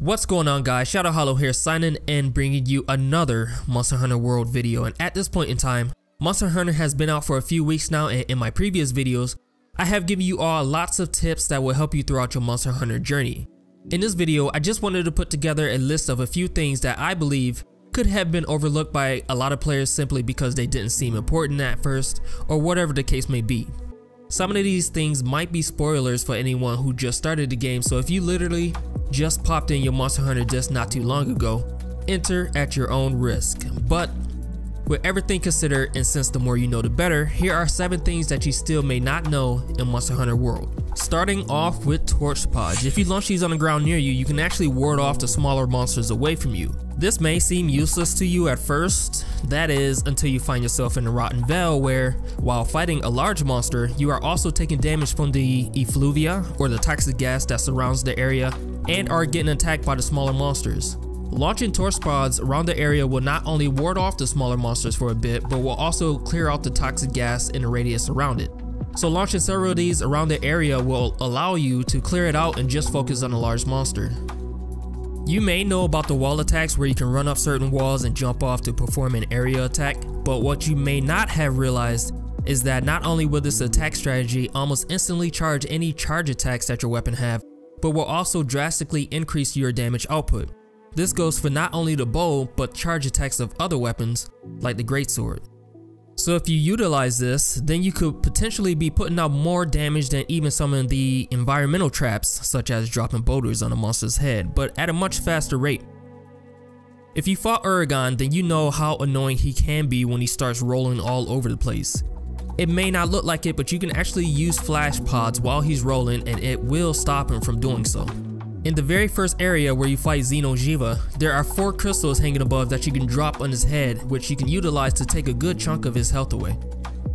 What's going on, guys? Shadow Hollow here, signing and bringing you another Monster Hunter World video. And at this point in time, Monster Hunter has been out for a few weeks now, and in my previous videos I have given you all lots of tips that will help you throughout your Monster Hunter journey. In this video, I just wanted to put together a list of a few things that I believe could have been overlooked by a lot of players simply because they didn't seem important at first, or whatever the case may be. Some of these things might be spoilers for anyone who just started the game, so if you literally just popped in your Monster Hunter disc not too long ago, enter at your own risk. But with everything considered, and since the more you know the better, here are 7 things that you still may not know in Monster Hunter World. Starting off with torch pods. If you launch these on the ground near you, you can actually ward off the smaller monsters away from you. This may seem useless to you at first, that is until you find yourself in a rotten vale where, while fighting a large monster, you are also taking damage from the effluvia, or the toxic gas that surrounds the area, and are getting attacked by the smaller monsters. Launching torch pods around the area will not only ward off the smaller monsters for a bit, but will also clear out the toxic gas in the radius around it. So launching several of these around the area will allow you to clear it out and just focus on a large monster. You may know about the wall attacks where you can run up certain walls and jump off to perform an area attack, but what you may not have realized is that not only will this attack strategy almost instantly charge any charge attacks that your weapon have, but will also drastically increase your damage output. This goes for not only the bow, but charge attacks of other weapons, like the greatsword. So if you utilize this, then you could potentially be putting out more damage than even some of the environmental traps, such as dropping boulders on a monster's head, but at a much faster rate. If you fought Uraagon, then you know how annoying he can be when he starts rolling all over the place. It may not look like it, but you can actually use flash pods while he's rolling and it will stop him from doing so. In the very first area where you fight Xeno Jiiva, there are 4 crystals hanging above that you can drop on his head, which you can utilize to take a good chunk of his health away.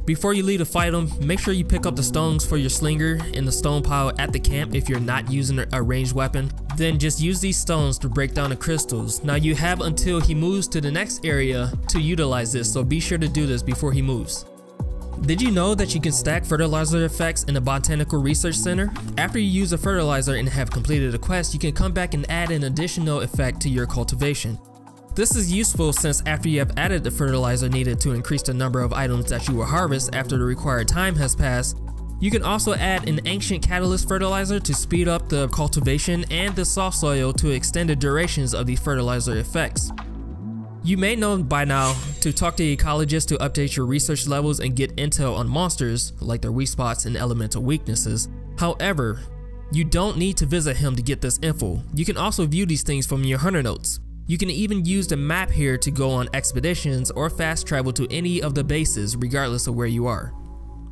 Before you leave to fight him, make sure you pick up the stones for your slinger in the stone pile at the camp if you're not using a ranged weapon. Then just use these stones to break down the crystals. Now you have until he moves to the next area to utilize this, so be sure to do this before he moves. Did you know that you can stack fertilizer effects in the Botanical Research Center? After you use a fertilizer and have completed a quest, you can come back and add an additional effect to your cultivation. This is useful since after you have added the fertilizer needed to increase the number of items that you will harvest after the required time has passed, you can also add an ancient catalyst fertilizer to speed up the cultivation and the soft soil to extend the durations of these fertilizer effects. You may know by now to talk to ecologists to update your research levels and get intel on monsters, like their weak spots and elemental weaknesses. However, you don't need to visit him to get this info. You can also view these things from your hunter notes. You can even use the map here to go on expeditions or fast travel to any of the bases regardless of where you are.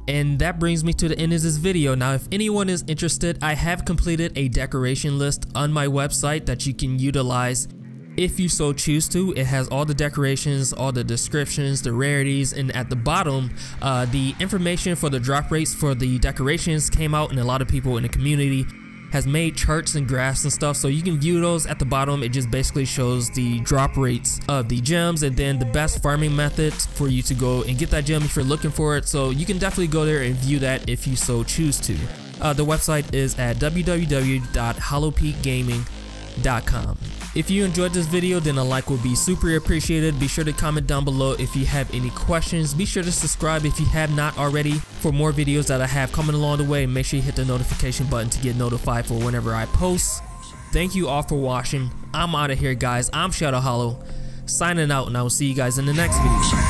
And that brings me to the end of this video. Now if anyone is interested, I have completed a decoration list on my website that you can utilize if you so choose to. It has all the decorations, all the descriptions, the rarities, and at the bottom, the information for the drop rates for the decorations came out, and a lot of people in the community has made charts and graphs and stuff, so you can view those at the bottom. It just basically shows the drop rates of the gems and then the best farming methods for you to go and get that gem if you're looking for it, so you can definitely go there and view that if you so choose to. The website is at www.hollowpeakgaming.com. If you enjoyed this video, then a like would be super appreciated. Be sure to comment down below if you have any questions. Be sure to subscribe if you have not already for more videos that I have coming along the way. Make sure you hit the notification button to get notified for whenever I post. Thank you all for watching. I'm out of here, guys. I'm Shadow Hollow, signing out, and I will see you guys in the next video.